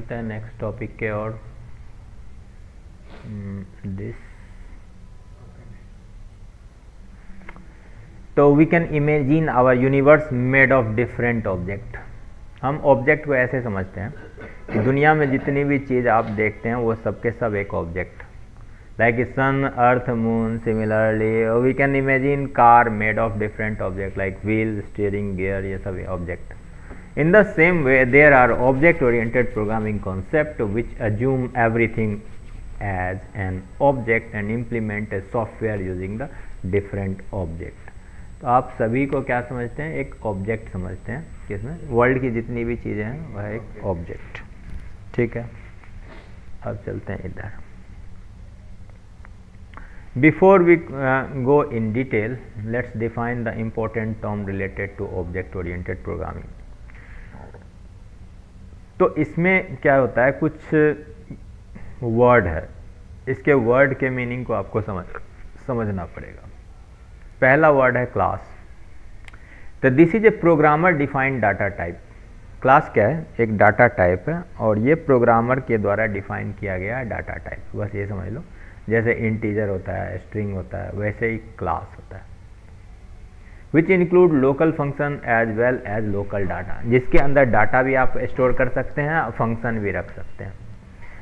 चलते हैं next topic के और दिस तो we can imagine our universe made of different object. हम ऑब्जेक्ट को ऐसे समझते हैं कि दुनिया में जितनी भी चीज़ आप देखते हैं वो सब के सब एक object, like sun, earth, moon. Similarly we can imagine car made of different object like wheel, steering, gear, ये सब object. In the same way, there are object-oriented programming concepts which assume everything as an object and implement a software using the different object। तो आप सभी को क्या समझते हैं? एक ऑब्जेक्ट समझते हैं, किसमें वर्ल्ड की जितनी भी चीज़ें हैं वह एक ऑब्जेक्ट। ठीक है, अब चलते हैं इधर। Before we go in detail, let's define the important term related to object-oriented programming। तो इसमें क्या होता है, कुछ वर्ड है, इसके वर्ड के मीनिंग को आपको समझना पड़ेगा। पहला वर्ड है क्लास। तो this is a programmer defined data type. Class क्या है? एक डाटा टाइप है और ये प्रोग्रामर के द्वारा डिफाइन किया गया है डाटा टाइप। बस ये समझ लो, जैसे इंटीजर होता है, स्ट्रिंग होता है, वैसे ही क्लास होता है। Which include local function as well as local data, जिसके अंदर डाटा भी आप स्टोर कर सकते हैं, फंक्शन भी रख सकते हैं।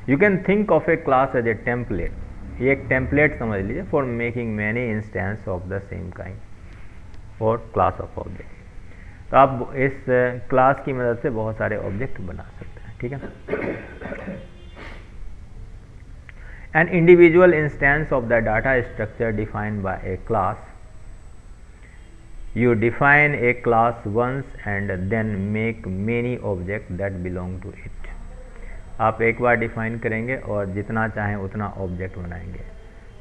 You can think of a class as a template. ये एक टेम्पलेट समझ लीजिए for making many instance of the same kind और क्लास ऑफ ऑब्जेक्ट। तो आप इस क्लास की मदद से बहुत सारे ऑब्जेक्ट बना सकते हैं। ठीक है। An individual instance of the data structure defined by A class. You define a class once and then make many objects that belong to it। आप एक बार डिफाइन करेंगे और जितना चाहें उतना ऑब्जेक्ट बनाएंगे।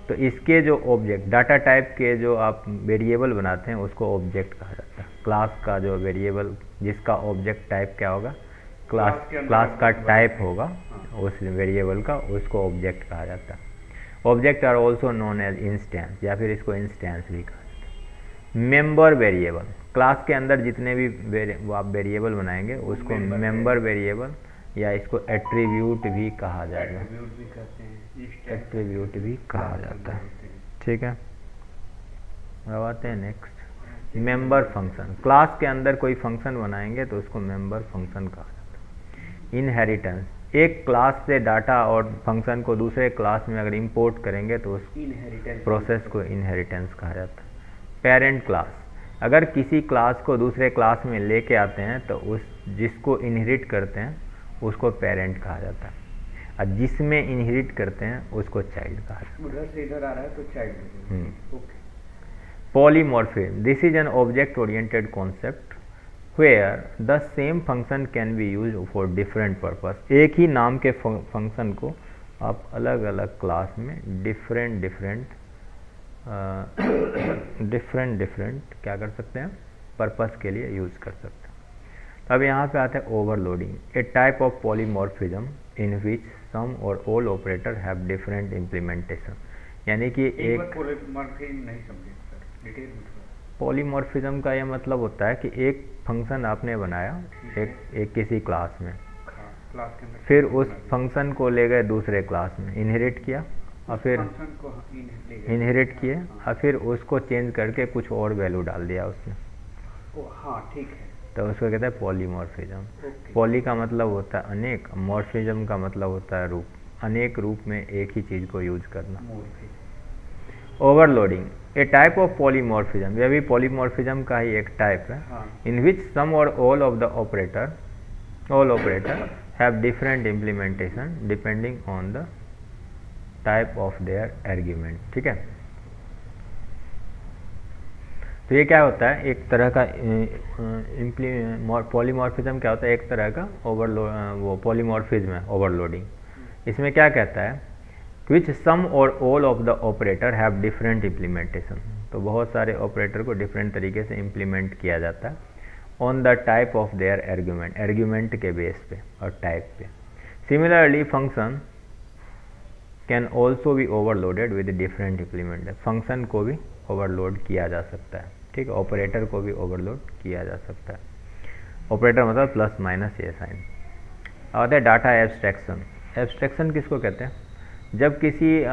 तो इसके जो ऑब्जेक्ट डाटा टाइप के जो आप वेरिएबल बनाते हैं उसको ऑब्जेक्ट कहा जाता है। क्लास का जो वेरिएबल जिसका ऑब्जेक्ट टाइप क्या होगा, क्लास का टाइप होगा उस वेरिएबल का, उसको ऑब्जेक्ट कहा जाता है। Object are also known as instance, या फिर इसको इंस्टेंस भी कहा। मेंबर वेरिएबल, क्लास के अंदर जितने भी आप वेरिएबल बनाएंगे उसको मेंबर वेरिएबल या इसको एट्रीब्यूट भी कहा जाएगा। एट्रीब्यूट भी कहा जाता है। ठीक है, अब आते हैं नेक्स्ट, मेंबर फंक्शन। क्लास के अंदर कोई फंक्शन बनाएंगे तो उसको मेंबर फंक्शन कहा जाता है। इनहेरिटेंस, एक क्लास से डाटा और फंक्शन को दूसरे क्लास में अगर इंपोर्ट करेंगे तो उस प्रोसेस को इनहेरिटेंस कहा जाता है। पेरेंट क्लास, अगर किसी क्लास को दूसरे क्लास में लेके आते हैं तो उस जिसको इनहेरिट करते हैं उसको पेरेंट कहा जाता है, और जिसमें इनहेरिट करते हैं उसको चाइल्ड कहा जाता है। उधर से इधर आ रहा है तो child. Okay. Polymorphism, this is an object oriented concept where the same function can be use for different purpose. एक ही नाम के फंक्शन को आप अलग अलग क्लास में डिफरेंट क्या कर सकते हैं, पर्पस के लिए यूज कर सकते हैं। अब यहाँ पे आता है overloading, a type of polymorphism in which some और all operator have different implementation. यानी कि एक नहीं समझे सर, डिटेल में। पॉलीमॉर्फिज्म का यह मतलब होता है कि एक फंक्शन आपने बनाया एक किसी क्लास में, क्लास के अंदर, फिर उस फंक्शन को ले गए दूसरे क्लास में, इनहेरिट किया और फिर इनहेरिट किए और फिर उसको चेंज करके कुछ और वैल्यू डाल दिया उसमें। हाँ ठीक है। तो उसको कहते हैं पॉलीमॉर्फिज्म। पॉली का मतलब होता है अनेक, मॉर्फिज्म का मतलब होता है रूप, अनेक रूप में एक ही चीज़ को यूज करना। Overloading, a type of polymorphism, यह भी पॉलीमॉर्फिज्म का ही एक टाइप है। इन विच सम और all of the all operator have different implementation depending on the type of their argument. ठीक है, तो ये क्या होता है, एक तरह का पॉलीमॉर्फिज्म क्या होता है, एक तरह का वो पॉलीमॉर्फिज्म है ओवरलोडिंग। इसमें क्या कहता है, विच सम और all of the operator have different implementation. तो बहुत सारे ऑपरेटर को डिफरेंट तरीके से इम्प्लीमेंट किया जाता है on the type of their argument, argument के बेस पे और टाइप पे। Similarly function can also be overloaded with different implement. Function को भी ओवरलोड किया जा सकता है। ठीक है, ऑपरेटर को भी ओवरलोड किया जा सकता है। ऑपरेटर मतलब प्लस माइनस ये साइन। और है डाटा एब्स्ट्रैक्शन। एब्स्ट्रैक्शन किसको कहते हैं? जब किसी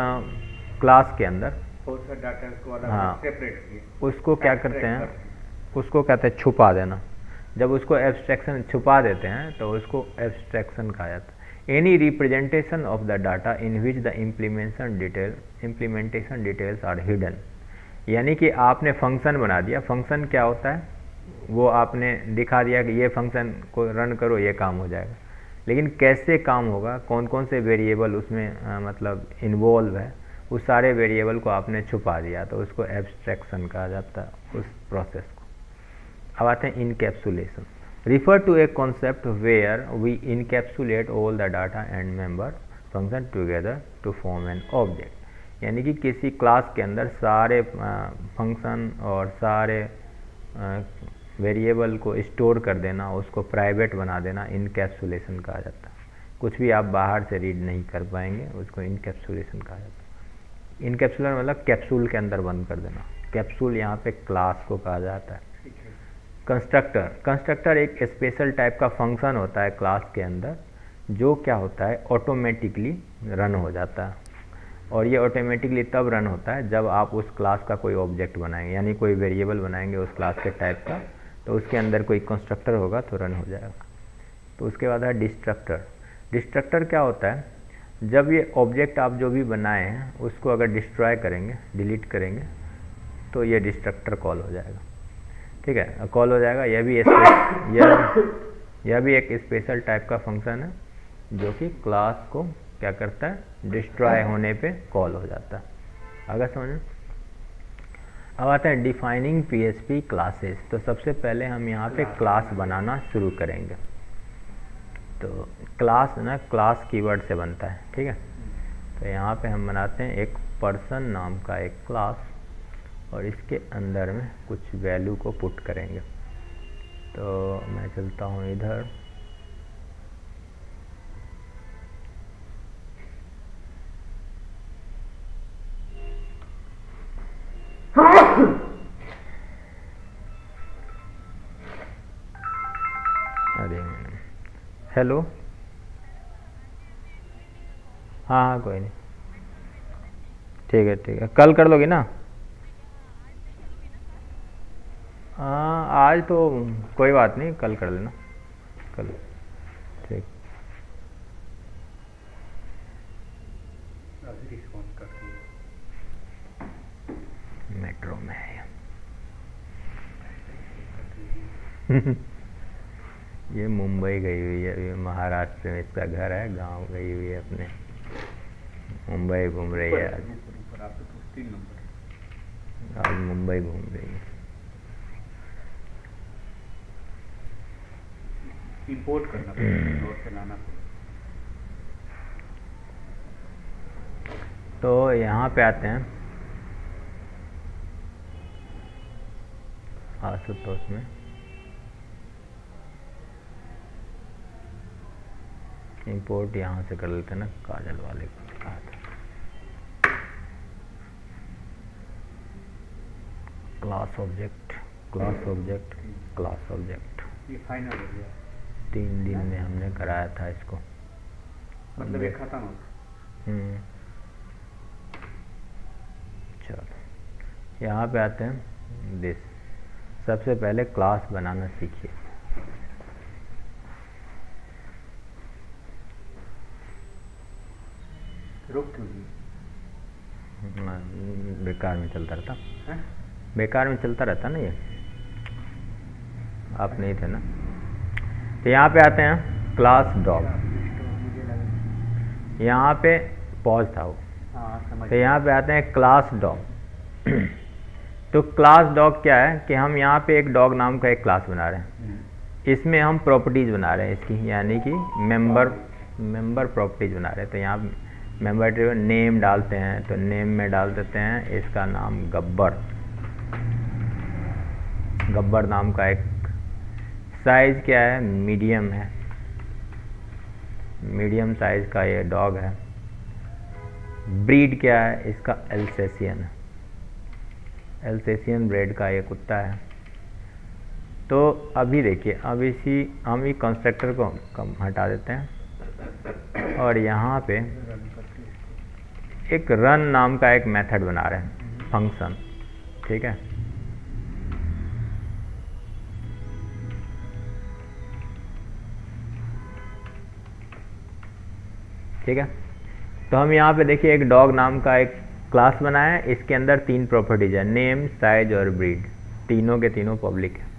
क्लास के अंदर बहुत सा डाटा को अलग हाँ सेपरेट किए, उसको क्या करते हैं, उसको कहते हैं छुपा देना। जब उसको एब्स्ट्रैक्शन छुपा देते हैं तो उसको एब्स्ट्रैक्शन कहा जाता है। Any representation of the data in which the implementation details are hidden. यानी कि आपने फंक्शन बना दिया, फंक्शन क्या होता है वो आपने दिखा दिया कि ये फंक्शन को रन करो ये काम हो जाएगा, लेकिन कैसे काम होगा, कौन कौन से वेरिएबल उसमें मतलब इन्वॉल्व है, उस सारे वेरिएबल को आपने छुपा दिया, तो उसको एब्स्ट्रैक्शन कहा जाता है उस प्रोसेस को। अब आते हैं encapsulation. Refer to a concept where we encapsulate all the data and member function together to form an object. यानी कि किसी क्लास के अंदर सारे फंक्शन और सारे वेरिएबल को स्टोर कर देना, उसको प्राइवेट बना देना, इनकैप्सुलेशन कहा जाता है। कुछ भी आप बाहर से रीड नहीं कर पाएंगे, उसको इनकैप्सुलेशन कहा जाता है। इनकैप्सुलेशन मतलब कैप्सूल के अंदर बंद कर देना। कैप्सूल यहाँ पे क्लास को कहा जाता है। कंस्ट्रक्टर, कंस्ट्रक्टर एक स्पेशल टाइप का फंक्शन होता है क्लास के अंदर, जो क्या होता है ऑटोमेटिकली रन हो जाता है। और ये ऑटोमेटिकली तब रन होता है जब आप उस क्लास का कोई ऑब्जेक्ट बनाएंगे, यानी कोई वेरिएबल बनाएंगे उस क्लास के टाइप का, तो उसके अंदर कोई कंस्ट्रक्टर होगा तो रन हो जाएगा। तो उसके बाद है डिस्ट्रक्टर। डिस्ट्रक्टर क्या होता है, जब ये ऑब्जेक्ट आप जो भी बनाए हैं उसको अगर डिस्ट्रॉय करेंगे, डिलीट करेंगे, तो ये डिस्ट्रक्टर कॉल हो जाएगा। ठीक है, कॉल हो जाएगा। यह भी एक स्पेशल टाइप का फंक्शन है जो कि क्लास को क्या करता है, डिस्ट्रॉय होने पे कॉल हो जाता है। अगर समझ। अब आते हैं डिफाइनिंग पीएचपी क्लासेस। तो सबसे पहले हम यहाँ पे क्लास बनाना शुरू करेंगे। तो क्लास ना क्लास कीवर्ड से बनता है, ठीक है। तो यहाँ पे हम बनाते हैं एक पर्सन नाम का एक क्लास, और इसके अंदर में कुछ वैल्यू को पुट करेंगे। तो मैं चलता हूँ इधर, अरे हेलो, हाँ हाँ कोई नहीं, ठीक है, कल कर लोगे ना? हाँ आज तो कोई बात नहीं, कल कर लेना, कल। ठीक, रिस्पॉन्स करती है मेट्रो में है। ये मुंबई गई हुई है, ये महाराष्ट्र में इसका घर है, गांव गई हुई है अपने, मुंबई घूम रही है आज। आज मुंबई घूम रही है। इंपोर्ट करना पड़ेगा और से लाना पड़ेगा। तो यहाँ पे आते हैं आशुतोष में। इंपोर्ट यहाँ से कर लेते हैं ना, काजल वाले को कहा था। Class object, class object, class object. ये फाइनल हो गया, 3 दिन में हमने कराया था इसको, मतलब ये खत्म हो। चलो यहाँ पे आते हैं दिस। सबसे पहले क्लास बनाना सीखिए। रुक क्यों दिए? बेकार में चलता रहता, हैं? बेकार में चलता रहता ना, ये आप नहीं थे ना। तो यहाँ पे आते हैं क्लास डॉग। यहाँ पे पॉज था वो। हाँ समझ। तो यहाँ पे आते हैं क्लास डॉग। तो क्लास डॉग क्या है कि हम यहाँ पे एक डॉग नाम का एक क्लास बना रहे हैं। इसमें हम प्रॉपर्टीज़ बना रहे हैं इसकी, यानी कि मेंबर प्रॉपर्टीज़ बना रहे हैं। तो यहाँ मेंबर नेम डालते हैं, तो नेम में डाल देते हैं इसका नाम गब्बर। गब्बर नाम का एक। साइज़ क्या है, मीडियम है, मीडियम साइज़ का ये डॉग है। ब्रीड क्या है इसका, एल्सेशियन है, एल्सेशियन ब्रीड का ये कुत्ता है। तो अभी देखिए, अब हम कंस्ट्रक्टर को हटा देते हैं। और यहाँ पे रन करके इसको। एक रन नाम का एक मेथड बना रहे हैं, फंक्शन। ठीक है, ठीक है। तो हम यहाँ पे देखिए एक डॉग नाम का एक क्लास बनाया है। इसके अंदर 3 प्रॉपर्टीज है, नेम, साइज और ब्रीड। तीनों के तीनों पब्लिक है।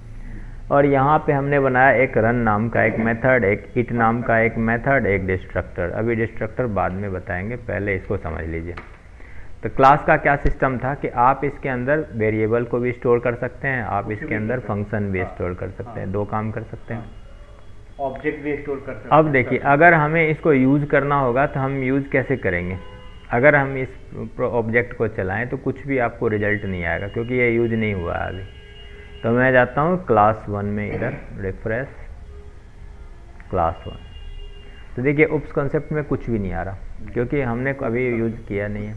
और यहाँ पे हमने बनाया एक रन नाम का एक मेथड, एक इट नाम का एक मेथड, एक डिस्ट्रक्टर। अभी डिस्ट्रक्टर बाद में बताएंगे, पहले इसको समझ लीजिए। तो क्लास का क्या सिस्टम था कि आप इसके अंदर वेरिएबल को भी स्टोर कर सकते हैं, आप इसके अंदर फंक्शन भी स्टोर कर सकते हैं, 2 काम कर सकते हैं। ऑब्जेक्ट भी स्टोर कर सकते हैं। अब देखिए, अगर हमें इसको यूज़ करना होगा तो हम यूज़ कैसे करेंगे? अगर हम इस ऑब्जेक्ट को चलाएं तो कुछ भी आपको रिजल्ट नहीं आएगा, क्योंकि ये यूज नहीं हुआ है अभी। तो मैं जाता हूँ क्लास 1 में, इधर रिफ्रेश क्लास 1। तो देखिए उप्स कॉन्सेप्ट में कुछ भी नहीं आ रहा, क्योंकि हमने कभी यूज किया नहीं है,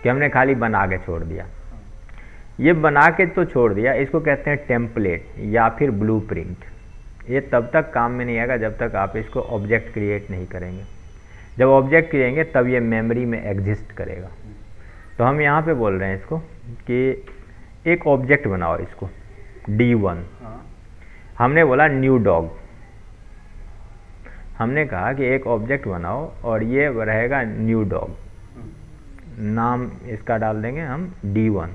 कि हमने खाली बना के छोड़ दिया। ये बना के तो छोड़ दिया, इसको कहते हैं टेम्पलेट या फिर ब्लूप्रिंट। ये तब तक काम में नहीं आएगा जब तक आप इसको ऑब्जेक्ट क्रिएट नहीं करेंगे। जब ऑब्जेक्ट करेंगे तब ये मेमोरी में एग्जिस्ट करेगा। तो हम यहाँ पे बोल रहे हैं इसको कि एक ऑब्जेक्ट बनाओ, इसको D1। हमने बोला न्यू डॉग। हमने कहा कि एक ऑब्जेक्ट बनाओ और ये रहेगा न्यू डॉग। नाम इसका डाल देंगे हम D1।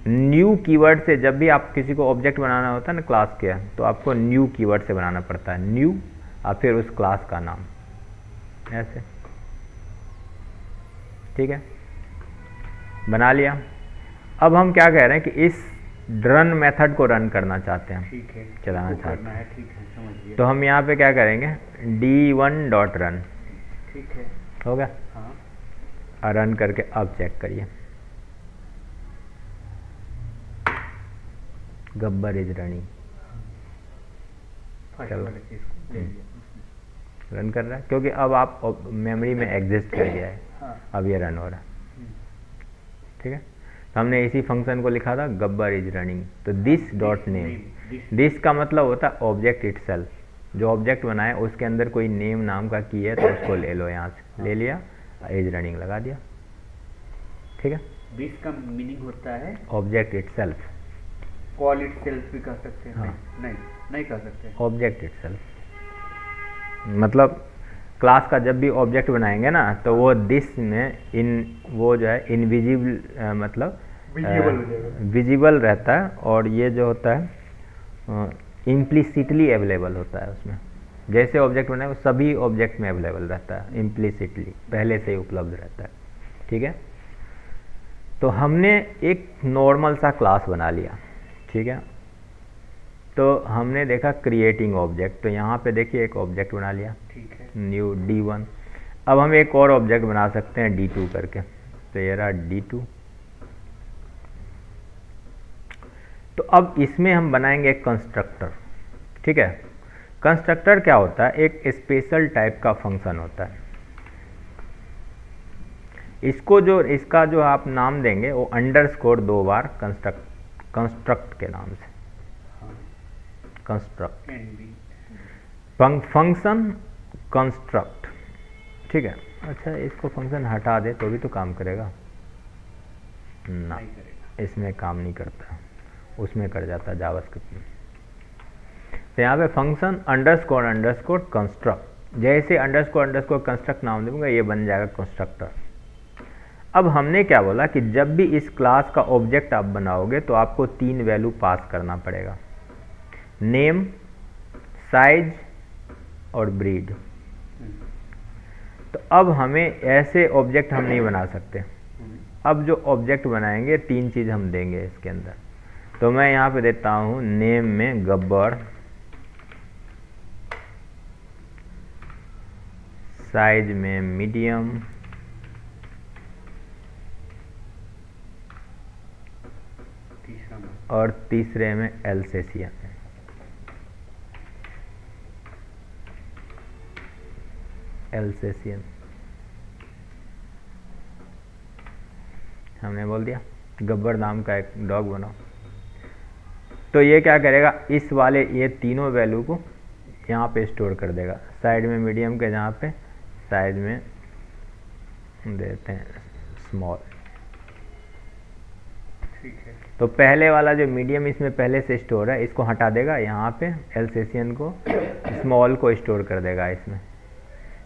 न्यू कीवर्ड से जब भी आप किसी को ऑब्जेक्ट बनाना होता है ना क्लास के, तो आपको न्यू कीवर्ड से बनाना पड़ता है, न्यू और फिर उस क्लास का नाम, ऐसे। ठीक है, बना लिया। अब हम क्या कह रहे हैं कि इस रन मेथड को रन करना चाहते हैं, ठीक है, चलाना इसको चाहते करना हैं। है, ठीक है, समझ लिया। तो हम यहाँ पे क्या करेंगे, D1.run। ठीक है, हो गया, हाँ, और रन करके अब चेक करिए, गब्बर इज रनिंग। फर्स्ट चलो। वाले चीज को ले लिया। रन कर रहा है, क्योंकि अब आप मेमोरी में एग्जिस्ट कर गया है, हाँ, अब ये रन हो रहा है। ठीक है, तो हमने इसी फंक्शन को लिखा था गब्बर इज रनिंग। तो दिस डॉट नेम, दिस का मतलब होता है ऑब्जेक्ट इटसेल्फ। जो ऑब्जेक्ट बनाए उसके अंदर कोई नेम नाम का की है तो उसको ले लो, यहाँ से ले लिया, इज रनिंग लगा दिया। ठीक है, दिस का मीनिंग होता है object itself, call it self भी कह सकते हैं। हाँ। नहीं, नहीं कह सकते। ऑब्जेक्ट इटसेल्फ मतलब क्लास का जब भी ऑब्जेक्ट बनाएंगे ना, तो वो दिस में वो जो है इनविजिबल, मतलब विजिबल हो जाएगा। विजिबल रहता है, और ये जो होता है इम्प्लिसिटली अवेलेबल होता है उसमें। जैसे ऑब्जेक्ट बनाए वो सभी ऑब्जेक्ट में अवेलेबल रहता है, इम्प्लिसिटली पहले से ही उपलब्ध रहता है। ठीक है, तो हमने एक नॉर्मल सा क्लास बना लिया। ठीक है, तो हमने देखा क्रिएटिंग ऑब्जेक्ट, तो यहाँ पे देखिए एक ऑब्जेक्ट बना लिया, ठीक है, न्यू D1। अब हम एक और ऑब्जेक्ट बना सकते हैं D2 करके, तो ये रहा D2। तो अब इसमें हम बनाएंगे एक कंस्ट्रक्टर। ठीक है, कंस्ट्रक्टर क्या होता है, एक स्पेशल टाइप का फंक्शन होता है। इसका जो आप नाम देंगे वो अंडरस्कोर 2 बार कंस्ट्रक्ट के नाम से, कंस्ट्रक्ट फंक्शन कंस्ट्रक्ट। ठीक है, अच्छा इसको फंक्शन हटा दे तो भी तो काम करेगा ना, नहीं करेगा। इसमें काम नहीं करता, उसमें कर जाता जावास्क्रिप्ट में। तो यहाँ पे फंक्शन अंडरस्कोर कंस्ट्रक्ट, जैसे अंडरस्कोर कंस्ट्रक्ट नाम दूंगा ये बन जाएगा कंस्ट्रक्टर। अब हमने क्या बोला कि जब भी इस क्लास का ऑब्जेक्ट आप बनाओगे तो आपको 3 वैल्यू पास करना पड़ेगा, नेम, साइज और ब्रीड। तो अब हमें ऐसे ऑब्जेक्ट हम नहीं बना सकते। अब जो ऑब्जेक्ट बनाएंगे 3 चीज़ हम देंगे इसके अंदर। तो मैं यहाँ पे देता हूँ नेम में गब्बर, साइज में मीडियम, और तीसरे में एल्सेशियन। एल्सेशियन हमने बोल दिया, गब्बर नाम का एक डॉग बनाओ। तो ये क्या करेगा, इस वाले ये तीनों वैल्यू को यहाँ पे स्टोर कर देगा, साइड में मीडियम के जहाँ पे साइड में देते हैं स्मॉल। ठीक है। तो पहले वाला जो मीडियम इसमें पहले से स्टोर है इसको हटा देगा, यहाँ पे एल्सेशियन को स्मॉल को स्टोर कर देगा इसमें।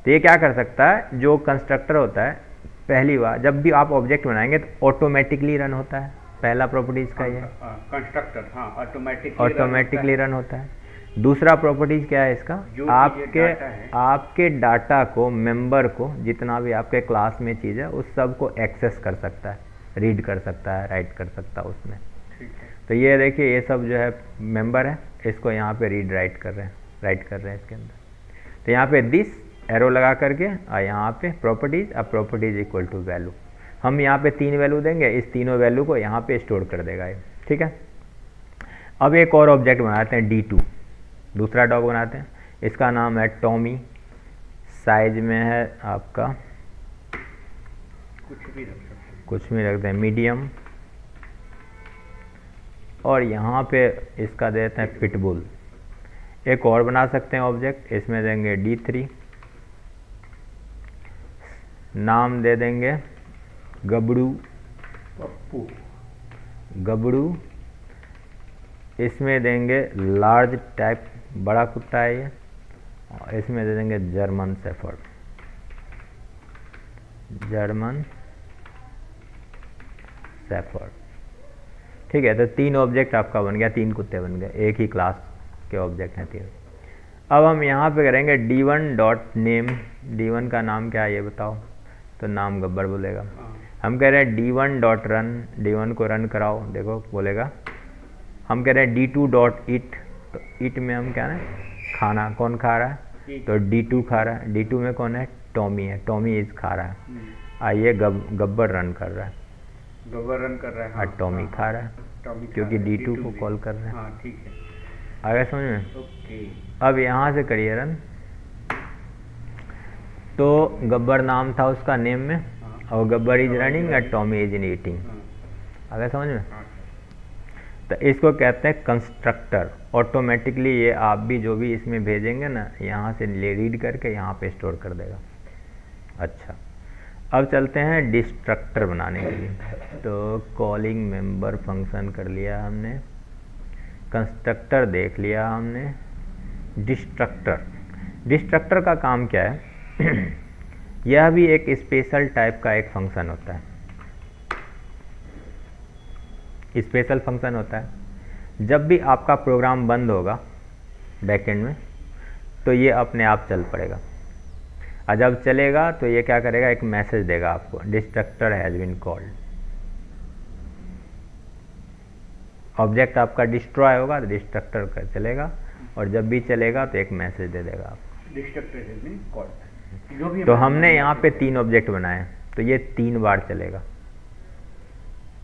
तो ये क्या कर सकता है, जो कंस्ट्रक्टर होता है पहली बार जब भी आप ऑब्जेक्ट बनाएंगे तो ऑटोमेटिकली रन होता है, पहला प्रॉपर्टीज का ये कंस्ट्रक्टर, हाँ ऑटोमेटिकली रन होता है। दूसरा प्रॉपर्टीज क्या है इसका, आपके डाटा को, मेंबर को, जितना भी आपके क्लास में चीज़ है उस सब को एक्सेस कर सकता है, रीड कर सकता है, राइट कर सकता है उसमें। तो ये देखिए ये सब जो है मेंबर है, इसको यहाँ पे रीड राइट कर रहे हैं इसके अंदर। तो यहाँ पे दिस एरो लगा करके और यहाँ पे प्रॉपर्टीज, अब प्रॉपर्टीज इक्वल टू वैल्यू, हम यहाँ पे 3 वैल्यू देंगे, इस तीनों वैल्यू को यहाँ पे स्टोर कर देगा ये। ठीक है। अब एक और ऑब्जेक्ट बनाते हैं D2, दूसरा डॉग बनाते हैं, इसका नाम है टॉमी, साइज में है आपका कुछ भी रख दें मीडियम, और यहाँ पे इसका देते हैं पिटबुल। एक और बना सकते हैं ऑब्जेक्ट, इसमें देंगे D3, नाम दे देंगे गबड़ू, इसमें देंगे लार्ज टाइप, बड़ा कुत्ता है ये, और इसमें दे देंगे जर्मन शेफर्ड। ठीक है। तो 3 ऑब्जेक्ट आपका बन गया, 3 कुत्ते बन गए, एक ही क्लास के ऑब्जेक्ट हैं 3। अब हम यहाँ पे करेंगे D1 डॉट नेम, D1 का नाम क्या है ये बताओ, तो नाम गब्बर बोलेगा। हम कह रहे हैं D1 डॉट रन, D1 को रन कराओ, देखो बोलेगा। हम कह रहे हैं D2 डॉट ईट, तो ईट में हम क्या है, खाना, कौन खा रहा है, तो D2 खा रहा है। D2 में कौन है, टॉमी है, टॉमी इज खा रहा है। आइए गब्बर रन कर रहा है, और टॉमी खा रहा है, क्योंकि D2 को कॉल कर रहे हैं। ठीक है, आगे समझ में। ओके। अब यहाँ से करिए रन, तो गब्बर नाम था उसका नेम में, और गब्बर इज रनिंग और टॉमी इज इन ईटिंग। आगे समझ में। तो इसको कहते हैं कंस्ट्रक्टर। ऑटोमेटिकली ये आप भी जो भी इसमें भेजेंगे ना, यहाँ से ले रीड करके यहाँ पे स्टोर कर देगा। अच्छा, अब चलते हैं डिस्ट्रक्टर बनाने के लिए। तो कॉलिंग मेंबर फंक्शन कर लिया हमने, कंस्ट्रक्टर देख लिया हमने, डिस्ट्रक्टर का काम क्या है यह भी एक स्पेशल टाइप का एक फंक्शन होता है। स्पेशल फंक्शन होता है, जब भी आपका प्रोग्राम बंद होगा बैकएंड में तो ये अपने आप चल पड़ेगा, और जब चलेगा तो ये क्या करेगा, एक मैसेज देगा आपको, destructor has been called. Object आपका डिस्ट्रॉय होगा तो डिस्ट्रक्टर का चलेगा, और जब भी चलेगा तो एक मैसेज दे देगा आपको, डिस्ट्रक्टर हैज़ बीन कॉल्ड। जो भी तो हमने यहाँ पे 3 ऑब्जेक्ट बनाए, तो ये 3 बार चलेगा।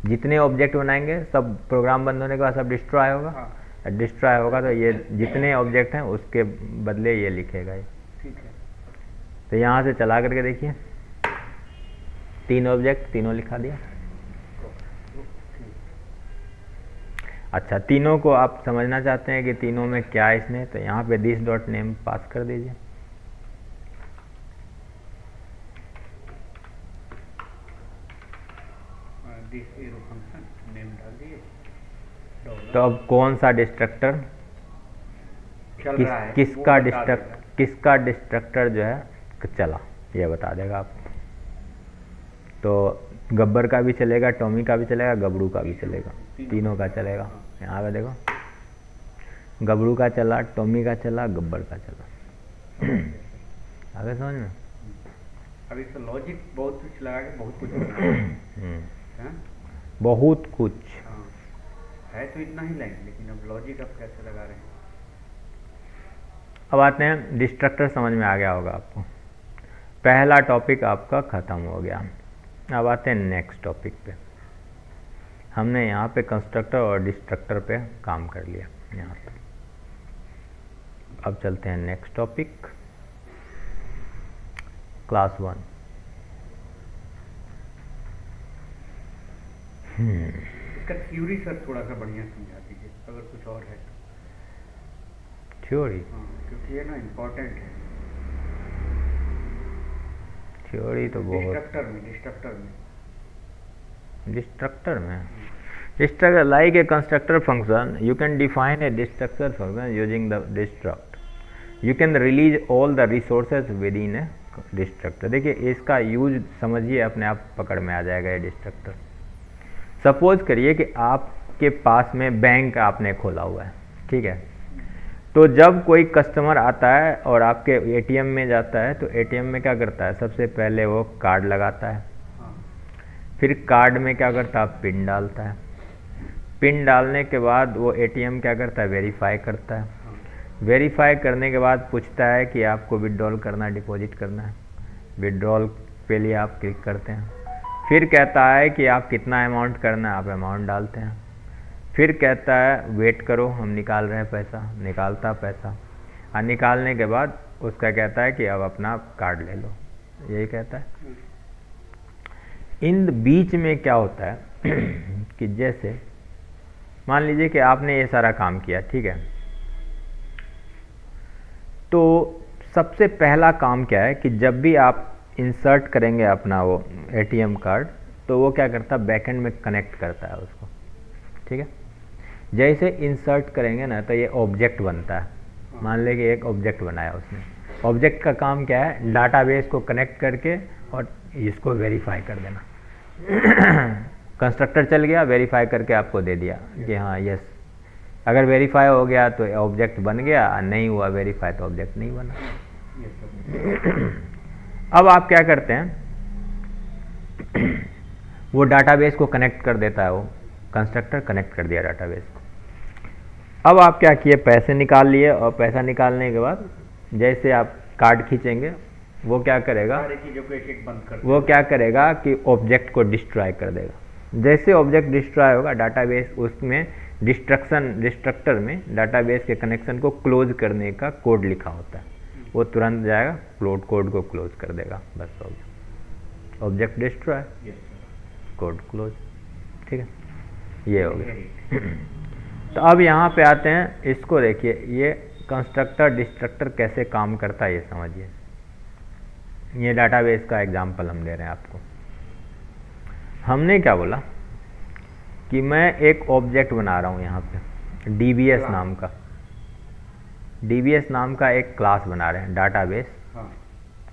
जितने ऑब्जेक्ट बनाएंगे सब प्रोग्राम बंद होने के बाद सब डिस्ट्रॉय होगा। हाँ। डिस्ट्रॉय होगा तो ये जितने ऑब्जेक्ट हैं उसके बदले ये लिखेगा ये। ठीक है। तो यहाँ से चला करके देखिए, 3 ऑब्जेक्ट, तीनों लिखा दिया। अच्छा, तीनों को आप समझना चाहते हैं कि तीनों में क्या है इसने, तो यहाँ पे दिस डॉट नेम पास कर दीजिए। तो अब कौन सा डिस्ट्रक्टर किसका डिस्ट्रक्टर जो है चला, ये बता देगा आपको। तो गब्बर का भी चलेगा, टॉमी का भी चलेगा, गबड़ू का भी चलेगा, तीनों का चलेगा। यहाँ पे देखो, गबड़ू का चला, टॉमी का चला, गब्बर का चला। आगे समझ में। अब इसका लॉजिक बहुत कुछ लगा के बहुत कुछ बहुत कुछ है, तो इतना ही लाइन, लेकिन अब लॉजिक आप कैसे लगा रहे हैं। अब आते हैं, डिस्ट्रक्टर समझ में आ गया होगा आपको, पहला टॉपिक आपका ख़त्म हो गया। अब आते हैं नेक्स्ट टॉपिक पे। हमने यहाँ पे कंस्ट्रक्टर और डिस्ट्रक्टर पे काम कर लिया यहाँ पे। अब चलते हैं नेक्स्ट टॉपिक, क्लास 1। इसका थ्योरी सर थोड़ा सा बढ़िया समझा दीजिए, अगर कुछ और है। थ्योरी, हाँ, क्योंकि ये ना इम्पोर्टेंट है थ्योरी तो बहुत डिस्ट्रक्टर में destructor like a constructor function, you can define a destructor function using the destruct. You can release all the resources within a destructor. देखिए इसका यूज समझिए, अपने आप पकड़ में आ जाएगा ये डिस्ट्रक्टर। सपोज करिए कि आपके पास में बैंक आपने खोला हुआ है, ठीक है। तो जब कोई कस्टमर आता है और आपके एटीएम में जाता है, तो एटीएम में क्या करता है, सबसे पहले वो कार्ड लगाता है, फिर कार्ड में क्या करता है, पिन डालता है, पिन डालने के बाद वो एटीएम क्या करता है, वेरीफाई करता है, वेरीफाई करने के बाद पूछता है कि आपको विड्रॉल करना है, डिपॉजिट करना है। विड्रॉल के लिए आप क्लिक करते हैं, फिर कहता है कि आप कितना अमाउंट करना है, आप अमाउंट डालते हैं, फिर कहता है वेट करो हम निकाल रहे हैं पैसा, निकालता पैसा, और निकालने के बाद उसका कहता है कि अब अपना कार्ड ले लो, यही कहता है। इन बीच में क्या होता है कि जैसे मान लीजिए कि आपने ये सारा काम किया, ठीक है, तो सबसे पहला काम क्या है कि जब भी आप इंसर्ट करेंगे अपना वो एटीएम कार्ड, तो वो क्या करता है, बैकएंड में कनेक्ट करता है उसको, ठीक है। जैसे इंसर्ट करेंगे ना, तो ये ऑब्जेक्ट बनता है। मान लें कि एक ऑब्जेक्ट बनाया उसने, ऑब्जेक्ट का काम क्या है, डाटाबेस को कनेक्ट करके और इसको वेरीफाई कर देना। कंस्ट्रक्टर चल गया, वेरीफाई करके आपको दे दिया कि हाँ यस, अगर वेरीफाई हो गया तो ऑब्जेक्ट बन गया, नहीं हुआ वेरीफाई तो ऑब्जेक्ट नहीं बना। अब आप क्या करते हैं, वो डाटाबेस को कनेक्ट कर देता है, वो कंस्ट्रक्टर कनेक्ट कर दिया डाटाबेस को। अब आप क्या किए, पैसे निकाल लिए, और पैसा निकालने के बाद जैसे आप कार्ड खींचेंगे, वो क्या करेगा, वो क्या करेगा कि ऑब्जेक्ट को डिस्ट्रॉय कर देगा। जैसे ऑब्जेक्ट डिस्ट्रॉय होगा, डाटाबेस उसमें डिस्ट्रक्टर में डाटाबेस के कनेक्शन को क्लोज करने का कोड लिखा होता है, वो तुरंत जाएगा कोड को क्लोज कर देगा, बस हो गया, ऑब्जेक्ट डिस्ट्रॉय, कोड क्लोज, ठीक है, ये हो गया। तो अब यहाँ पे आते हैं, इसको देखिए, ये कंस्ट्रक्टर डिस्ट्रक्टर कैसे काम करता है ये समझिए। ये डाटाबेस का एग्जांपल हम दे रहे हैं आपको। हमने क्या बोला कि मैं एक ऑब्जेक्ट बना रहा हूँ यहाँ पे, डीबीएस नाम का, डीबीएस नाम का एक क्लास बना रहे हैं डाटाबेस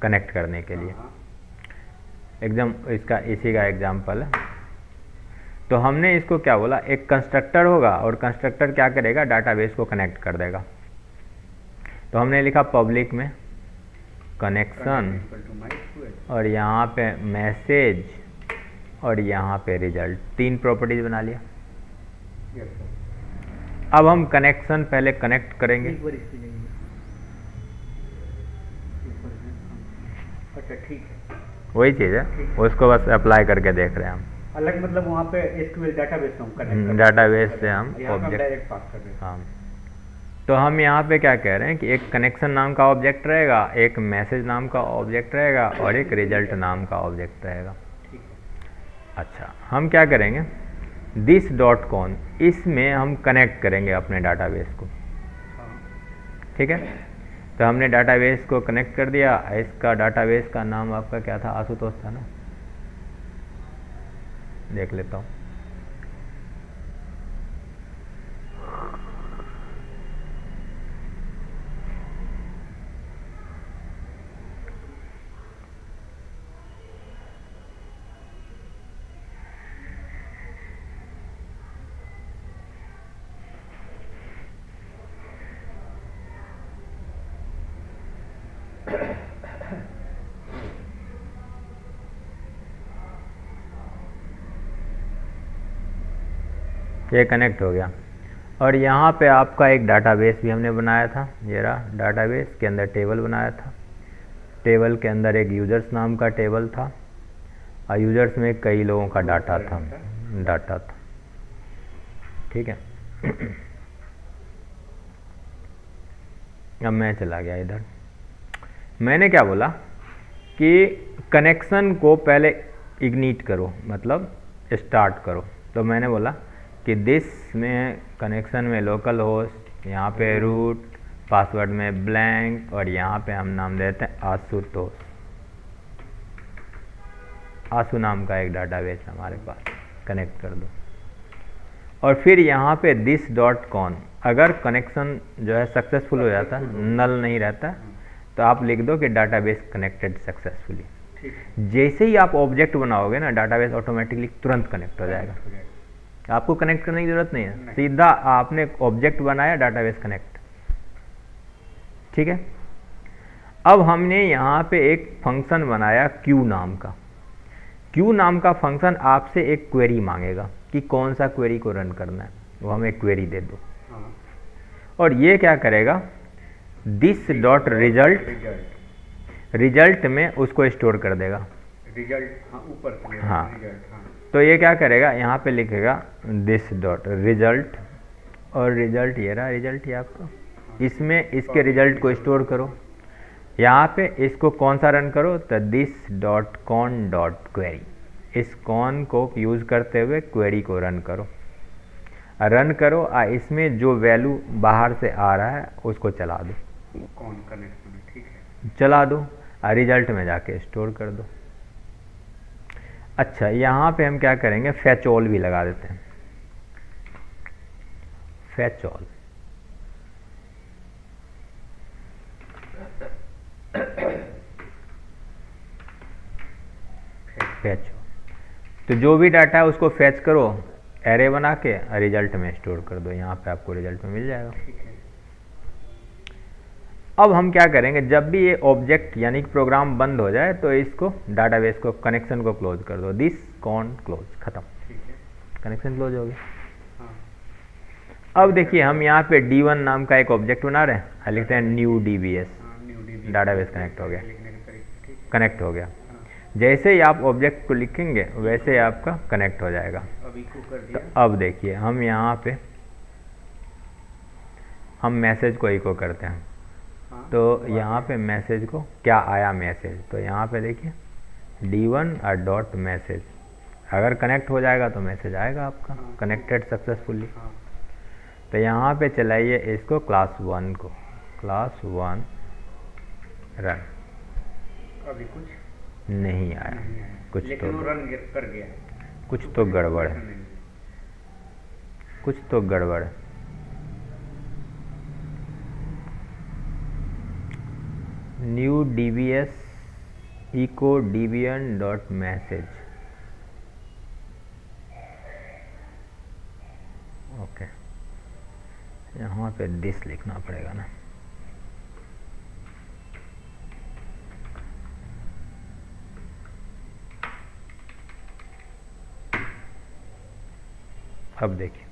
कनेक्ट करने के लिए, एकदम इसका इसी का एग्जांपल है। तो हमने इसको क्या बोला, एक कंस्ट्रक्टर होगा और कंस्ट्रक्टर क्या करेगा, डाटाबेस को कनेक्ट कर देगा। तो हमने लिखा पब्लिक में कनेक्शन, और यहाँ पे मैसेज, और यहाँ पे रिजल्ट, 3 प्रॉपर्टीज बना लिया। अब हम कनेक्शन पहले कनेक्ट करेंगे, अच्छा ठीक है, वही चीज़ है, उसको बस अप्लाई करके देख रहे हैं हम। अलग मतलब वहाँ पे एसक्यूएल डाटाबेस से हम कनेक्ट डाटाबेस से हम डायरेक्ट ऑब्जेक्ट, बात कर रहे हैं। हाँ। तो हम यहाँ पे क्या कह रहे हैं कि एक कनेक्शन नाम का ऑब्जेक्ट रहेगा, एक मैसेज नाम का ऑब्जेक्ट रहेगा, और एक रिजल्ट नाम का ऑब्जेक्ट रहेगा। अच्छा, हम क्या करेंगे, दिस डॉट कॉन, इसमें हम कनेक्ट करेंगे अपने डाटाबेस को, ठीक है। तो हमने डाटाबेस को कनेक्ट कर दिया। इसका डाटाबेस का नाम आपका क्या था, आशुतोष था ना, देख लेता हूँ। ये कनेक्ट हो गया, और यहाँ पे आपका एक डाटाबेस भी हमने बनाया था, ये रहा डाटाबेस के अंदर टेबल बनाया था, टेबल के अंदर एक यूजर्स नाम का टेबल था, और यूजर्स में कई लोगों का डाटा था, ठीक है। अब मैं चला गया इधर, मैंने क्या बोला कि कनेक्शन को पहले इग्निट करो, मतलब स्टार्ट करो। तो मैंने बोला कि दिस में कनेक्शन में लोकल होस्ट, यहाँ पे रूट, पासवर्ड में ब्लैंक, और यहाँ पे हम नाम देते हैं आशुतोष। आशु नाम का एक डाटाबेस हमारे पास, कनेक्ट कर दो। और फिर यहाँ पे दिस डॉट कॉन, अगर कनेक्शन जो है सक्सेसफुल हो जाता है, नल नहीं रहता, तो आप लिख दो कि डाटाबेस कनेक्टेड सक्सेसफुली। जैसे ही आप ऑब्जेक्ट बनाओगे ना, डाटाबेस ऑटोमेटिकली तुरंत कनेक्ट हो जाएगा। आपको कनेक्ट करने की जरूरत नहीं है, सीधा आपने ऑब्जेक्ट बनाया, डाटाबेस कनेक्ट। ठीक है। अब हमने यहाँ पे एक फंक्शन बनाया क्यू नाम का। क्यू नाम का फंक्शन आपसे एक क्वेरी मांगेगा कि कौन सा क्वेरी को रन करना है, वो हमें क्वेरी दे दो। और ये क्या करेगा, दिस डॉट रिजल्ट में उसको स्टोर कर देगा। रिजल्ट ऊपर से हाँ, रिजल्ट। तो ये क्या करेगा, यहाँ पे लिखेगा दिस डॉट रिजल्ट, और रिजल्ट ये रहा, रिजल्ट ये आपका, इसमें इसके रिजल्ट को स्टोर करो। यहाँ पे इसको कौन सा रन करो, तो this dot cone dot query, इस कॉन को यूज़ करते हुए क्वेरी को रन करो। रन करो, इसमें जो वैल्यू बाहर से आ रहा है उसको चला दो, कौन कनेक्शन, ठीक है, चला दो, रिजल्ट में जाके स्टोर कर दो। अच्छा, यहाँ पे हम क्या करेंगे, फैच ऑल भी लगा देते हैं। फैच ऑल, फैच, तो जो भी डाटा है उसको फैच करो, एरे बना के रिजल्ट में स्टोर कर दो। यहाँ पे आपको रिजल्ट में मिल जाएगा। अब हम क्या करेंगे, जब भी ये ऑब्जेक्ट यानी कि प्रोग्राम बंद हो जाए तो इसको डाटाबेस को, कनेक्शन को क्लोज कर दो, दिस कॉन क्लोज, खत्म, कनेक्शन क्लोज हो गया। अब देखिए हम यहाँ पे D1 नाम का एक ऑब्जेक्ट बना रहे हैं, लिखते हैं न्यू DBS, डाटाबेस कनेक्ट हो गया, कनेक्ट हो गया। जैसे ही आप ऑब्जेक्ट को लिखेंगे वैसे ही आपका कनेक्ट हो जाएगा। तो अब देखिए हम यहाँ पे हम मैसेज को इको करते हैं, तो यहाँ पे मैसेज को क्या आया मैसेज, तो यहाँ पे देखिए D1 और डॉट मैसेज, अगर कनेक्ट हो जाएगा तो मैसेज आएगा आपका कनेक्टेड सक्सेसफुली। तो यहाँ पे चलाइए इसको, क्लास 1 को, क्लास 1 रन, अभी कुछ नहीं आया, कुछ लेकिन तो वो रन कर गया, कुछ तो गड़बड़ है, कुछ तो गड़बड़ है। New DBS echo debian dot message, okay, यहाँ पे दिस लिखना पड़ेगा ना। अब देखिए,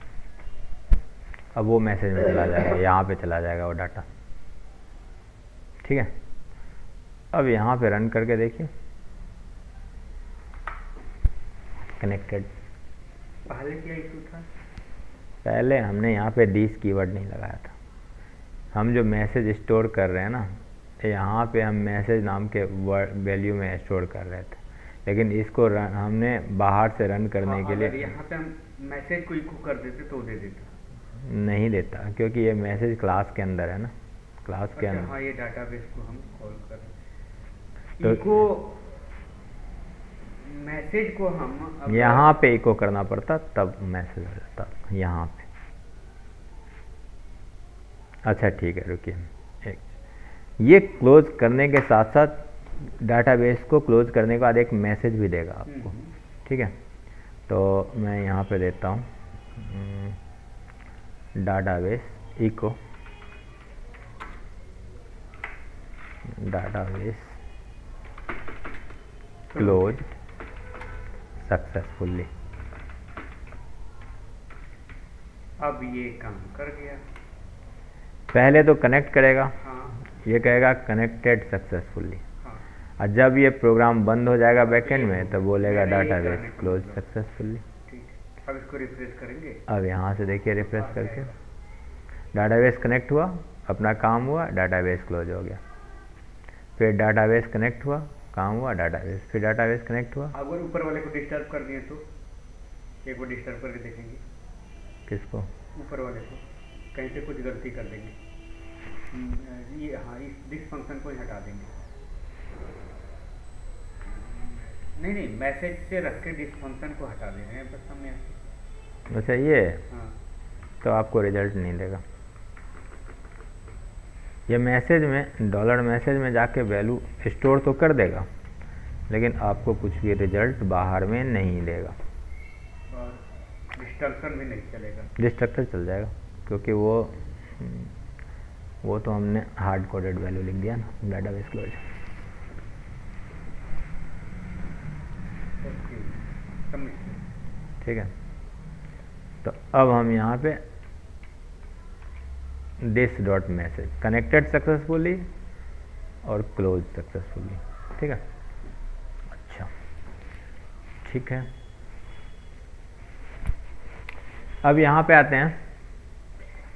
अब वो मैसेज में चला जाएगा, यहाँ पे चला जाएगा वो डाटा। ठीक है, अब यहाँ पे रन करके देखिए, कनेक्टेड। पहले क्या इशू था, पहले हमने यहाँ पे दिस कीवर्ड नहीं लगाया था। हम जो मैसेज स्टोर कर रहे हैं ना, यहाँ पे हम मैसेज नाम के वैल्यू में स्टोर कर रहे थे, लेकिन इसको हमने बाहर से रन करने के लिए, यहाँ पे हम मैसेज को इको कर देते तो दे देता, नहीं देता, क्योंकि ये मैसेज क्लास के अंदर है ना, क्लास के अंदर। हाँ, ये डाटाबेस को हम कॉल कर, तो इको मैसेज को हम यहाँ पे इको करना पड़ता, तब मैसेज आ जाता यहाँ पे। अच्छा ठीक है, रुकिए, ये क्लोज करने के साथ साथ डाटाबेस को क्लोज करने के बाद एक मैसेज भी देगा आपको। ठीक है, तो मैं यहाँ पे देता हूँ database echo, database close successfully. अब ये काम कर गया, पहले तो कनेक्ट करेगा, हाँ, ये कहेगा कनेक्टेड सक्सेसफुली, हाँ, और जब ये प्रोग्राम बंद हो जाएगा बैकएंड में तो बोलेगा डाटाबेस क्लोज सक्सेसफुली। ठीक है, अब इसको रिफ्रेश करेंगे। अब यहाँ से देखिए रिफ्रेश करके डाटाबेस कनेक्ट हुआ, अपना काम हुआ, डाटाबेस क्लोज हो गया। फिर डाटाबेस कनेक्ट हुआ, काम हुआ, डाटाबेस, फिर डाटाबेस कनेक्ट हुआ। अगर ऊपर वाले को डिस्टर्ब कर दिए तो एक को डिस्टर्ब करके देखेंगे, किसको? ऊपर वाले को, कहीं से कुछ गलती कर देंगे। ये हाँ, इस दिस फंक्शन को ही हटा देंगे। नहीं नहीं, मैसेज से रख के दिस फंक्शन को हटा दे रहे हैं बस हम यहाँ। अच्छा ये, हाँ तो आपको रिजल्ट नहीं देगा। ये मैसेज में, डॉलर मैसेज में जाके वैल्यू स्टोर तो कर देगा, लेकिन आपको कुछ भी रिजल्ट बाहर में नहीं देगा। और डिस्ट्रक्शन भी नहीं चलेगा। डिस्ट्रक्टर चल जाएगा, क्योंकि वो तो हमने हार्ड कोडेड वैल्यू लिख दिया ना डाटाबेस क्लोज। ठीक है, तो अब हम यहाँ पे this dot message connected successfully और क्लोज सक्सेसफुली। ठीक है, अच्छा ठीक है। अब यहाँ पे आते हैं,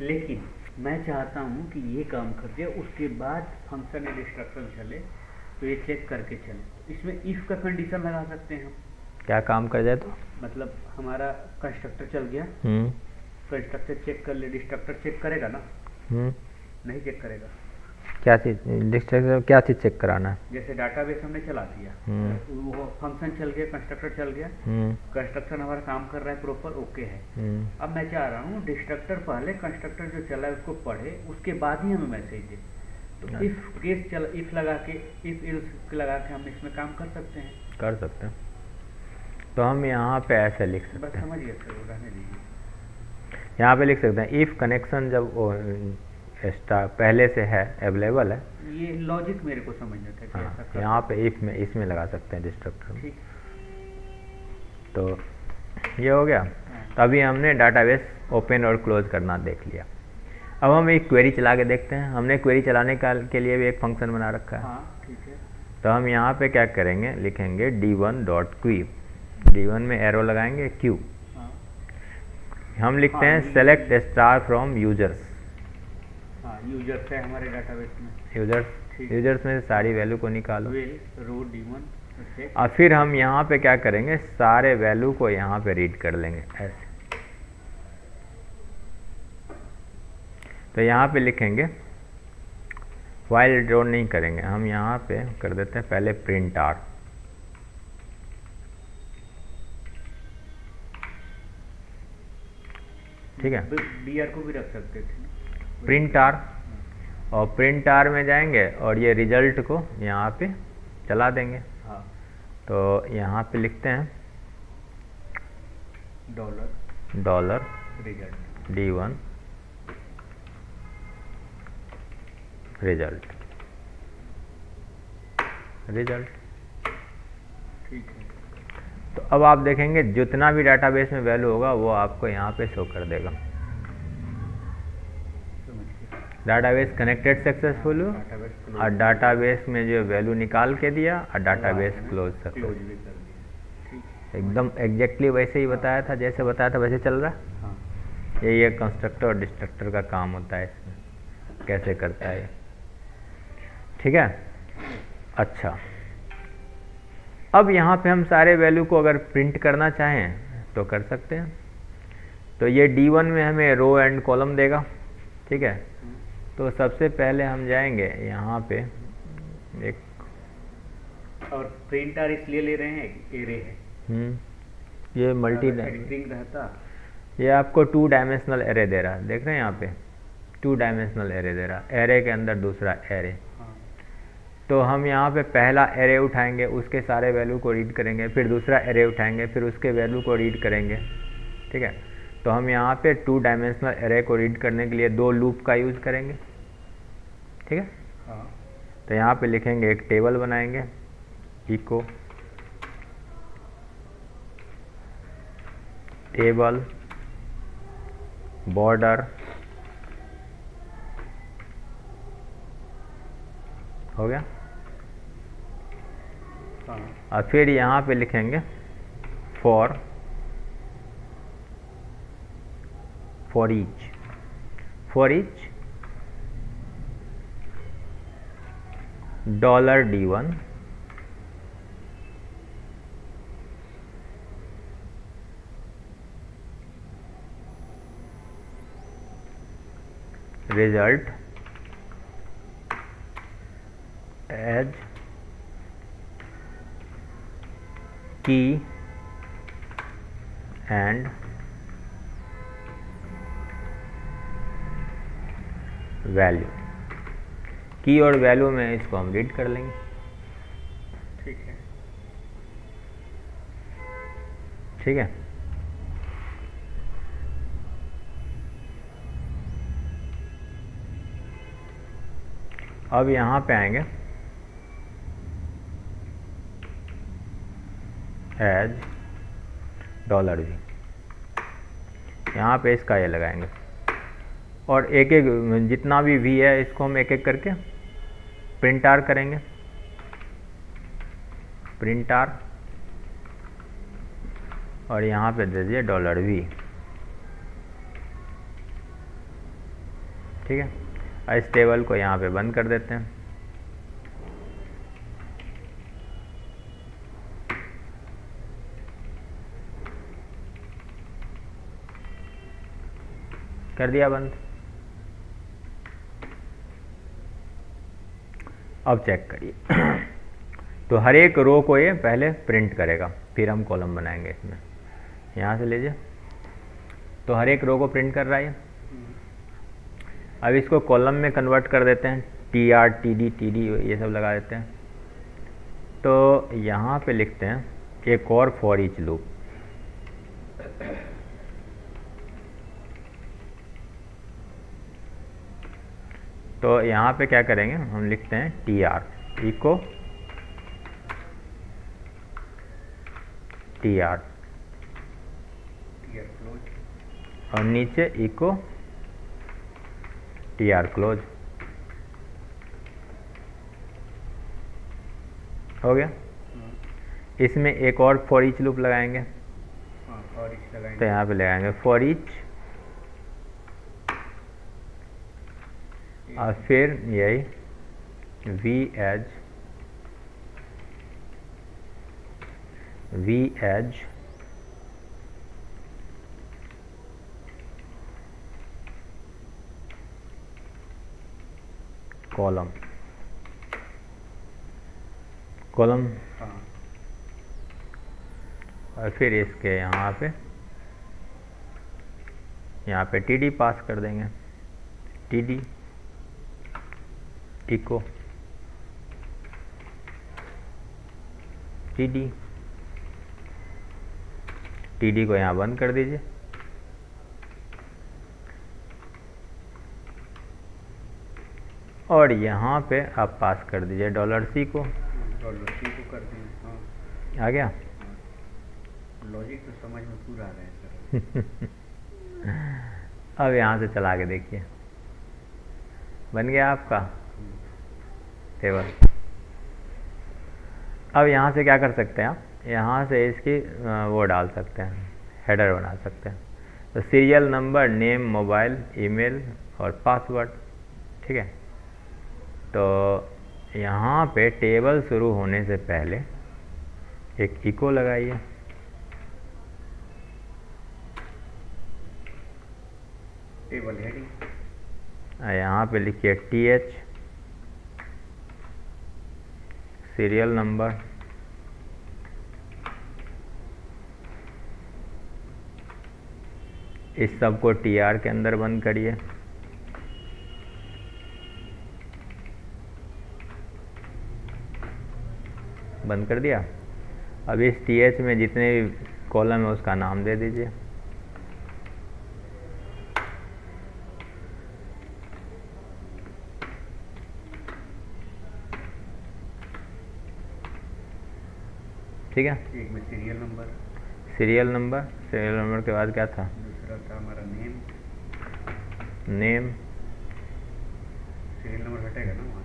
लेकिन मैं चाहता हूँ कि ये काम कर दिया उसके बाद फंक्शन या डिस्ट्रक्शन चले तो ये चेक करके चले। इसमें इफ का कंडीशन लगा सकते हैं हम। क्या काम कर जाए तो मतलब हमारा कंस्ट्रक्टर चल गया, हम्म कंस्ट्रक्टर चेक कर ले, डिस्ट्रक्टर चेक करेगा ना? नहीं चेक करेगा। क्या चीज़ डिस्ट्रक्टर, क्या चीज़ चेक कराना है? जैसे डाटाबेस हमने चला दिया, वो फंक्शन चल गया, कंस्ट्रक्टर चल गया, कंस्ट्रक्टर हमारा काम कर रहा है प्रॉपर, ओके है। अब मैं चाह रहा हूँ डिस्ट्रक्टर पहले कंस्ट्रक्टर जो चला है उसको पढ़े, उसके बाद ही हमें मैसेज दे। तो इफ केस चला, इफ लगा के, इफ इल्स लगा के हम इसमें काम कर सकते हैं। कर सकते हैं। तो हम यहाँ पे ऐसे लिख सकते बस हैं, समझिए सर, रहने दीजिए। यहाँ पे लिख सकते हैं इफ़ कनेक्शन जब स्टार पहले से है, अवेलेबल है। ये लॉजिक मेरे को समझना था कि ऐसा कर। यहाँ पे इफ़ में इसमें लगा सकते हैं डिस्ट्रक्टर। ठीक, तो ये हो गया। तो अभी हमने डाटाबेस ओपन और क्लोज करना देख लिया। अब हम एक क्वेरी चला के देखते हैं। हमने क्वेरी चलाने के लिए भी एक फंक्शन बना रखा है। हाँ ठीक है। तो हम यहाँ पे क्या करेंगे, लिखेंगे d1.queue। d1 में एरो लगाएंगे, क्यू हम लिखते हैं सेलेक्ट स्टार फ्रॉम यूजर्स। हाँ, यूजर्स है हमारे डाटाबेस में। यूजर्स में से सारी वैल्यू को निकालो। रो d1 और फिर हम यहाँ पे क्या करेंगे, सारे वैल्यू को यहाँ पे रीड कर लेंगे ऐसे। तो यहाँ पे लिखेंगे, वाइल ड्रॉन नहीं करेंगे हम, यहाँ पे कर देते हैं पहले प्रिंट आर। ठीक है, br को भी रख सकते थे, प्रिंट आर। और प्रिंट आर में जाएंगे और ये रिजल्ट को यहाँ पे चला देंगे। हाँ। तो यहाँ पे लिखते हैं डॉलर रिजल्ट D1 रिजल्ट ठीक है। तो अब आप देखेंगे जितना भी डाटाबेस में वैल्यू होगा वो आपको यहाँ पे शो कर देगा। डाटाबेस कनेक्टेड सक्सेसफुल और डाटाबेस में जो वैल्यू निकाल के दिया और डाटाबेस क्लोज सक्सेसफुल। एकदम एग्जैक्टली वैसे ही बताया था, जैसे बताया था वैसे चल रहा है। हाँ। यही एक कंस्ट्रक्टर और डिस्ट्रक्टर का काम होता है, इसमें कैसे करता है। ठीक है, अच्छा अब यहाँ पे हम सारे वैल्यू को अगर प्रिंट करना चाहें तो कर सकते हैं। तो ये D1 में हमें रो एंड कॉलम देगा। ठीक है, तो सबसे पहले हम जाएंगे यहाँ पे एक, और प्रिंटर इसलिए ले रहे हैं एरे है। ये मल्टी स्ट्रिंग रहता, ये आपको 2 डायमेंशनल एरे दे रहा है। देख रहे हैं यहाँ पे 2 डायमेंशनल एरे दे रहा है, एरे के अंदर दूसरा एरे। हाँ। तो हम यहाँ पे पहला एरे उठाएंगे, उसके सारे वैल्यू को रीड करेंगे, फिर दूसरा एरे उठाएंगे, फिर उसके वैल्यू को रीड करेंगे। ठीक है, तो हम यहाँ पे 2 डायमेंशनल एरे को रीड करने के लिए 2 लूप का यूज़ करेंगे। ठीक है, हाँ। तो यहाँ पे लिखेंगे, एक टेबल बनाएंगे, इको टेबल बॉर्डर, हो गया। हाँ। और फिर यहाँ पे लिखेंगे for each $D1 result as key and value. Key और वैल्यू में इसको हम रीड कर लेंगे। ठीक है। ठीक है, अब यहाँ पे आएंगे एज $v, यहाँ पे इसका ये लगाएंगे और एक एक जितना भी v है इसको हम एक एक करके प्रिंट आर करेंगे। प्रिंट आर और यहाँ पे दे दीजिए $v। ठीक है, इस टेबल को यहाँ पे बंद कर देते हैं। कर दिया बंद। अब चेक करिए तो हर एक रो को ये पहले प्रिंट करेगा, फिर हम कॉलम बनाएंगे इसमें। यहाँ से लीजिए, तो हर एक रो को प्रिंट कर रहा है। अब इसको कॉलम में कन्वर्ट कर देते हैं, TR TD TD ये सब लगा देते हैं। तो यहाँ पे लिखते हैं एक और फॉर ईच लूप। तो यहाँ पे क्या करेंगे, हम लिखते हैं TR इको TR और नीचे इको TR क्लोज। हो गया। इसमें एक और फॉर ईच लूप लगाएंगे। तो यहाँ पे लगाएंगे फॉर ईच और फिर यही v एज कॉलम और फिर इसके यहाँ पे TD पास कर देंगे। TD इको TD को यहाँ बंद कर दीजिए। और यहाँ पे आप पास कर दीजिए $C को। $C को कर दें। हाँ, आ गया। लॉजिक तो समझ में पूरा आ रहा है सर। अब यहाँ से चला के देखिए, बन गया आपका टेबल। अब यहाँ से क्या कर सकते हैं आप, यहाँ से इसकी वो डाल सकते हैं, हेडर बना सकते हैं। तो serial number, name, mobile, email और पासवर्ड। ठीक है, तो यहाँ पे टेबल शुरू होने से पहले एक इको लगाइए। टेबल हेडिंग, यहाँ पे लिखिए TH सीरियल नंबर, इस सब को TR के अंदर बंद करिए। बंद कर दिया। अब इस TH में जितने भी कॉलम है उसका नाम दे दीजिए। ठीक है, एक में सीरियल नंबर के बाद क्या था, दूसरा था हमारा नेम। सीरियल नंबर हटेगा ना वहाँ,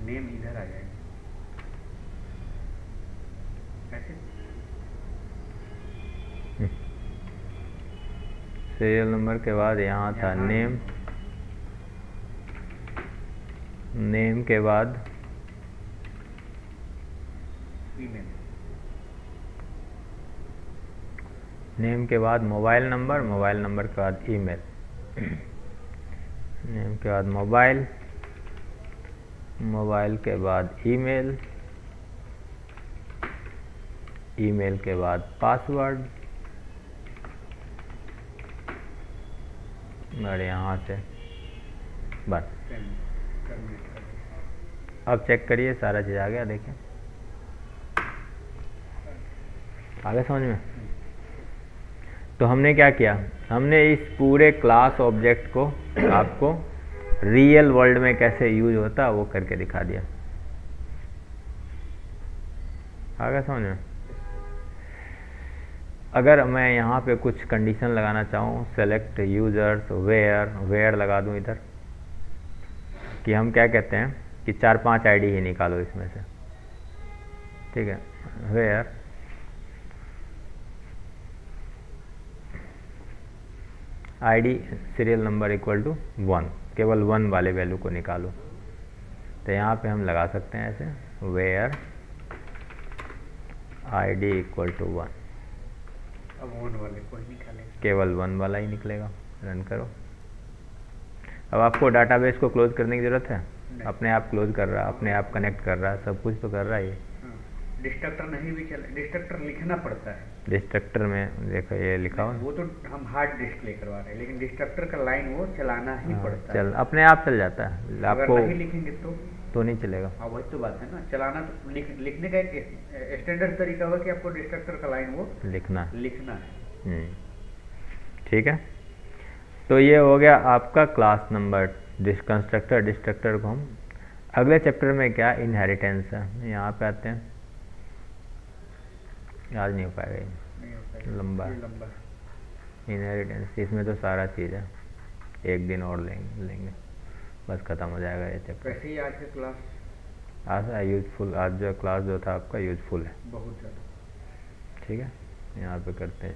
नेम इधर आ जाएगा। कैसे? सीरियल नंबर के बाद यहाँ था नेम के बाद ईमेल, नेम के बाद मोबाइल नंबर के बाद ईमेल, नेम के बाद मोबाइल मोबाइल के बाद ईमेल, ईमेल के बाद पासवर्ड, और यहाँ से बस। अब चेक करिए सारा चीज़ आ गया, देखिए आ गया समझ में। तो हमने क्या किया, हमने इस पूरे क्लास ऑब्जेक्ट को आपको रियल वर्ल्ड में कैसे यूज होता है वो करके दिखा दिया। आ गया समझ में। अगर मैं यहाँ पे कुछ कंडीशन लगाना चाहूँ, सेलेक्ट यूजर्स वेयर लगा दूँ इधर, कि हम क्या कहते हैं कि 4-5 आईडी ही निकालो इसमें से, ठीक है। Where ID serial number equal to 1, केवल 1 वाले वैल्यू को निकालो। तो यहाँ पे हम लगा सकते हैं ऐसे, वेयर आईडी इक्वल टू 1। अब 1 वाले को ही निकालेगा, केवल 1 वाला ही निकलेगा। रन करो। अब आपको डाटाबेस को क्लोज करने की ज़रूरत है? अपने आप क्लोज कर रहा है, अपने आप कनेक्ट कर रहा है, सब कुछ तो कर रहा है ये। डिस्ट्रक्टर नहीं भी चले, डिस्ट्रक्टर लिखना पड़ता है। डिस्ट्रक्टर में देखो ये लिखा हुआ, वो तो हम हार्ड डिस्प्ले करवा रहे हैं, लेकिन डिस्ट्रक्टर का लाइन वो चलाना ही पड़ता चल है। अपने आप चल जाता है, अगर आपको नहीं लिखेंगे तो नहीं चलेगा। हाँ वही तो बात है ना, चलाना तो लिखने का एक स्टैंडर्ड तरीका होगा कि आपको डिस्ट्रक्टर का लाइन वो लिखना है। ठीक है। तो ये हो गया आपका क्लास नंबर कंस्ट्रक्टर। डिस्ट्रक्टर को हम अगले चैप्टर में क्या इनहेरिटेंस है, यहाँ पे आते हैं। आज नहीं हो पाएगा ये, लंबा इनहेरिटेंस, इसमें तो सारा चीज़ है, एक दिन और लेंगे बस ख़त्म हो जाएगा ये चैप्टर। वैसे ही आज का क्लास आज यूजफुल, आज जो क्लास जो था आपका यूजफुल है बहुत ज़्यादा। ठीक है। यहाँ पे करते हैं।